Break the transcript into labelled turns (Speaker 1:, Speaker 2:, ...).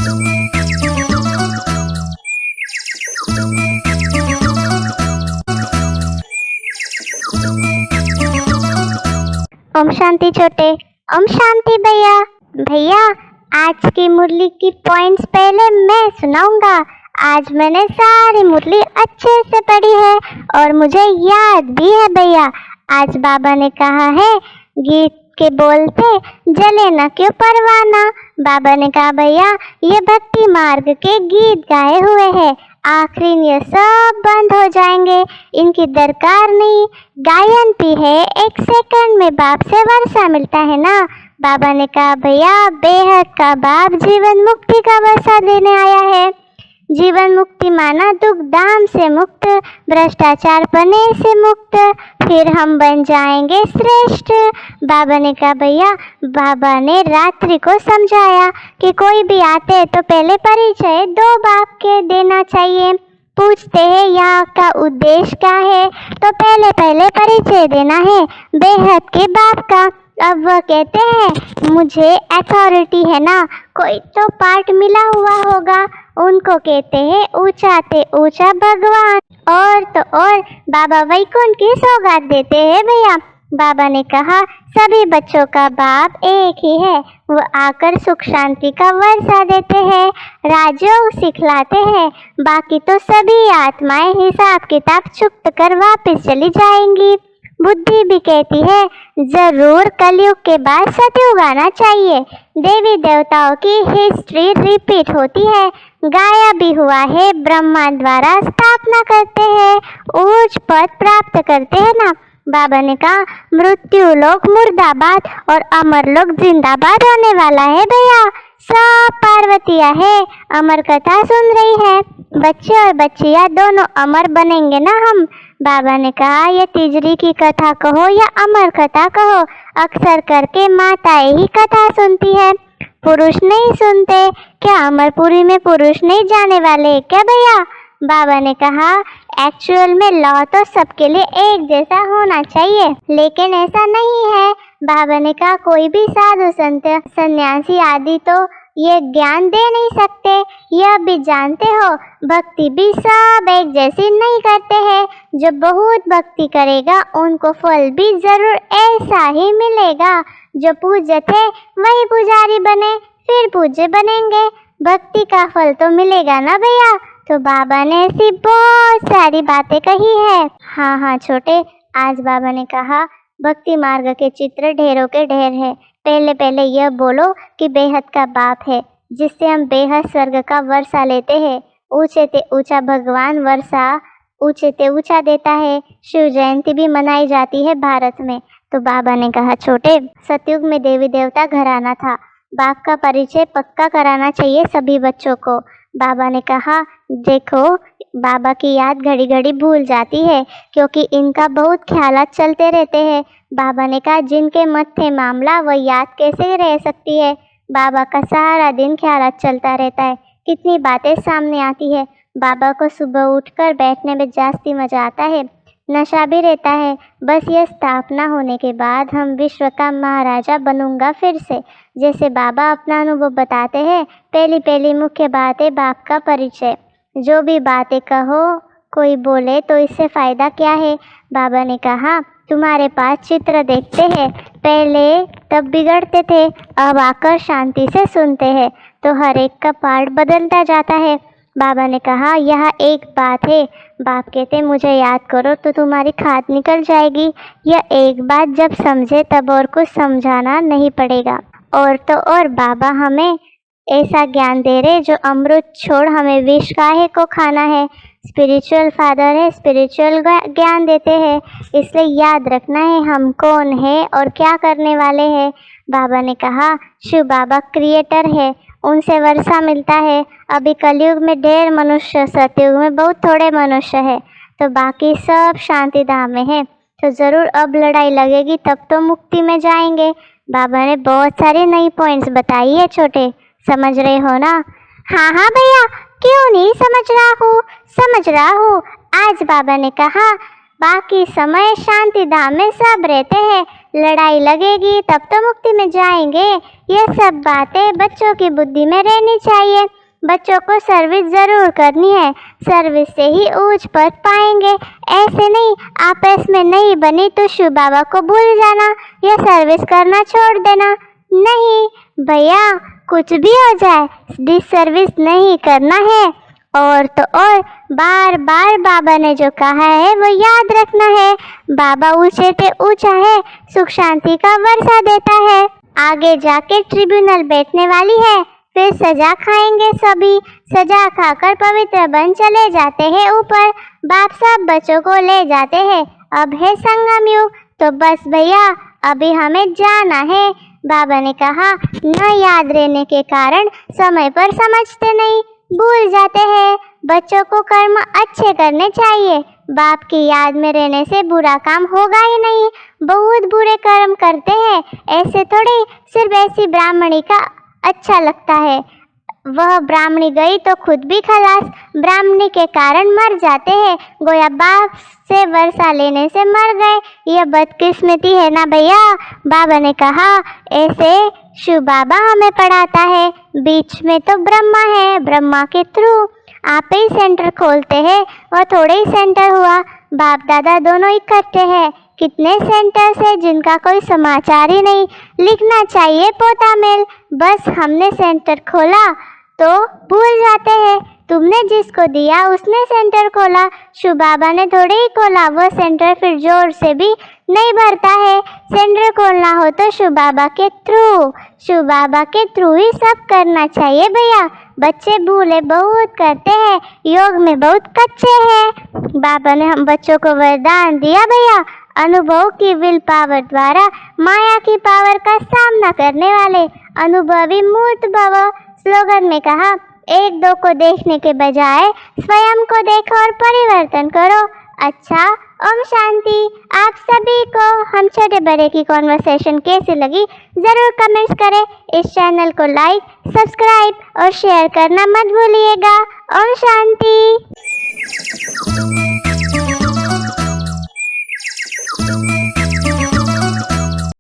Speaker 1: ओम शांति छोटे। ओम शांति भैया। भैया आज की मुरली की पॉइंट्स पहले मैं सुनाऊंगा। आज मैंने सारी मुरली अच्छे से पढ़ी है और मुझे याद भी है भैया। आज बाबा ने कहा है गीत के बोलते जले न क्यों परवाना। बाबा ने कहा भैया ये भक्ति मार्ग के गीत गाए हुए हैं, आखिरी ये सब बंद हो जाएंगे, इनकी दरकार नहीं। गायन भी है, 1 सेकंड में बाप से वर्षा मिलता है ना। बाबा ने कहा भैया बेहद का बाप जीवन मुक्ति का वर्षा देने आया है। जीवन मुक्ति माना दुख दाम से मुक्त, भ्रष्टाचार पने से मुक्त, फिर हम बन जाएंगे श्रेष्ठ। बाबा ने कहा भैया बाबा ने रात्रि को समझाया कि कोई भी आते हैं तो पहले परिचय 2 बाप के देना चाहिए। पूछते हैं यहाँ का उद्देश्य क्या है, तो पहले परिचय देना है बेहद के बाप का। अब वह कहते हैं मुझे अथॉरिटी है ना, कोई तो पार्ट मिला हुआ होगा, उनको कहते हैं ऊंचाते ऊंचा भगवान। और तो और बाबा वैकुंठ की सौगात देते हैं भैया। बाबा ने कहा सभी बच्चों का बाप एक ही है, वो आकर सुख शांति का वर्षा देते हैं, राजयोग सिखलाते हैं, बाकी तो सभी आत्माएं हिसाब किताब चुकत कर वापस चली जाएंगी। बुद्धि भी कहती है जरूर कलयुग के बाद सतयुग आना चाहिए। देवी देवताओं की हिस्ट्री रिपीट होती है, गाया भी हुआ है, ब्रह्मा द्वारा स्थापना करते हैं, उच्च पद प्राप्त करते हैं ना। बाबा ने कहा मृत्यु लोक मुर्दाबाद और अमर लोक जिंदाबाद होने वाला है भैया। सब पार्वतिया है, अमर कथा सुन रही है, बच्चे और बच्चियां दोनों अमर बनेंगे ना हम। बाबा ने कहा ये तिजरी की कथा कहो या अमर कथा कहो, अक्सर करके माताएं ही कथा सुनती है, पुरुष नहीं सुनते। क्या अमरपुरी में पुरुष नहीं जाने वाले क्या भैया? बाबा ने कहा एक्चुअल में लॉ तो सबके लिए एक जैसा होना चाहिए, लेकिन ऐसा नहीं है। बाबा ने कहा कोई भी साधु संत सन्यासी आदि तो ये ज्ञान दे नहीं सकते, यह भी जानते हो भक्ति भी सब एक जैसी नहीं करते हैं। जो बहुत भक्ति करेगा उनको फल भी जरूर ऐसा ही मिलेगा। जो पूज्य थे वही पुजारी बने, फिर पूज्य बनेंगे, भक्ति का फल तो मिलेगा ना भैया। तो बाबा ने ऐसी बहुत सारी बातें कही है। हाँ छोटे, आज बाबा ने कहा भक्ति मार्ग के चित्र ढेरों के ढेर है। पहले यह बोलो कि बेहद का बाप है, जिससे हम बेहद स्वर्ग का वर्षा लेते हैं। ऊंचे ते ऊंचा भगवान वर्षा ऊंचे ते ऊंचा देता है। शिव जयंती भी मनाई जाती है भारत में। तो बाबा ने कहा छोटे, सतयुग में देवी देवता घराना था, बाप का परिचय पक्का कराना चाहिए सभी बच्चों को। बाबा ने कहा देखो बाबा की याद घड़ी घड़ी भूल जाती है, क्योंकि इनका बहुत ख्यालात चलते रहते हैं। बाबा ने कहा जिनके मत्थे मामला वह याद कैसे रह सकती है। बाबा का सारा दिन ख्यालात चलता रहता है, कितनी बातें सामने आती है। बाबा को सुबह उठकर बैठने में जास्ती मजा आता है, नशा भी रहता है। बस यह स्थापना होने के बाद हम विश्व का महाराजा बनूंगा फिर से। जैसे बाबा अपना अनुभव बताते हैं, पहली मुख्य बात है बाप का परिचय। जो भी बातें कहो कोई बोले तो इससे फ़ायदा क्या है। बाबा ने कहा तुम्हारे पास चित्र देखते हैं, पहले तब बिगड़ते थे, अब आकर शांति से सुनते हैं तो हर एक का पार्ट बदलता जाता है। बाबा ने कहा यह एक बात है, बाप कहते मुझे याद करो तो तुम्हारी खाद निकल जाएगी। यह एक बात जब समझे तब और कुछ समझाना नहीं पड़ेगा। और तो और बाबा हमें ऐसा ज्ञान दे रहे जो अमृत छोड़ हमें विष काहे को खाना है। स्पिरिचुअल फादर है, स्पिरिचुअल ज्ञान देते हैं, इसलिए याद रखना है हम कौन है और क्या करने वाले हैं। बाबा ने कहा शिव बाबा क्रिएटर है, उनसे वर्षा मिलता है। अभी कलयुग में ढेर मनुष्य, सतयुग में बहुत थोड़े मनुष्य है, तो बाकी सब शांति धाम में है। तो ज़रूर अब लड़ाई लगेगी तब तो मुक्ति में जाएंगे। बाबा ने बहुत सारे नई पॉइंट्स बताई है छोटे, समझ रहे हो ना? हाँ भैया, क्यों नहीं समझ रहा हूँ। आज बाबा ने कहा बाकी समय शांति धाम में सब रहते हैं, लड़ाई लगेगी तब तो मुक्ति में जाएंगे। ये सब बातें बच्चों की बुद्धि में रहनी चाहिए। बच्चों को सर्विस ज़रूर करनी है, सर्विस से ही ऊंच पद पाएंगे। ऐसे नहीं आपस में नहीं बनी तो शिव बाबा को भूल जाना या सर्विस करना छोड़ देना। नहीं भैया, कुछ भी हो जाए डिसर्विस नहीं करना है। और तो और बार बार बाबा ने जो कहा है वो याद रखना है। बाबा ऊंचे पे ऊंचा है, सुख शांति का वर्षा देता है। आगे जाके ट्रिब्यूनल बैठने वाली है, फिर सजा खाएंगे सभी। सजा खाकर पवित्र बन चले जाते हैं ऊपर। बाप सब बच्चों को ले जाते हैं। अब है संगम युग, तो बस भैया अभी हमें जाना है। बाबा ने कहा न याद रहने के कारण समय पर समझते नहीं, भूल जाते हैं। बच्चों को कर्म अच्छे करने चाहिए। बाप की याद में रहने से बुरा काम होगा ही नहीं। बहुत बुरे कर्म करते हैं, ऐसे थोड़ी सिर्फ ऐसी ब्राह्मणी का अच्छा लगता है। वह ब्राह्मणी गई तो खुद भी खलास, ब्राह्मणी के कारण मर जाते हैं। गोया बाप से वर्षा लेने से मर गए। यह बदकिस्मती है ना भैया। बाबा ने कहा ऐसे शिव बाबा हमें पढ़ाता है। बीच में तो ब्रह्मा है, ब्रह्मा के थ्रू आप ही सेंटर खोलते हैं। और थोड़े ही सेंटर हुआ, बाप दादा दोनों इकट्ठे हैं। कितने सेंटर्स है जिनका कोई समाचार ही नहीं। लिखना चाहिए पोता मेल। बस हमने सेंटर खोला तो भूल जाते हैं। तुमने जिसको दिया उसने सेंटर खोला, शिव बाबा ने थोड़े ही खोला। वह सेंटर फिर जोर से भी नहीं भरता है। सेंटर खोलना हो तो शिव बाबा के थ्रू, शिव बाबा के थ्रू ही सब करना चाहिए भैया। बच्चे भूले बहुत करते हैं, योग में बहुत कच्चे हैं। बाबा ने हम बच्चों को वरदान दिया भैया, अनुभव की विल पावर द्वारा माया की पावर का सामना करने वाले अनुभवी मूर्त भव। स्लोगन में कहा एक दो को देखने के बजाय स्वयं को देखो और परिवर्तन करो। अच्छा, ओम शांति। आप सभी को हम छोटे बड़े की कॉन्वर्सेशन कैसी लगी ज़रूर कमेंट्स करें। इस चैनल को लाइक, सब्सक्राइब और शेयर करना मत भूलिएगा। ओम शांति।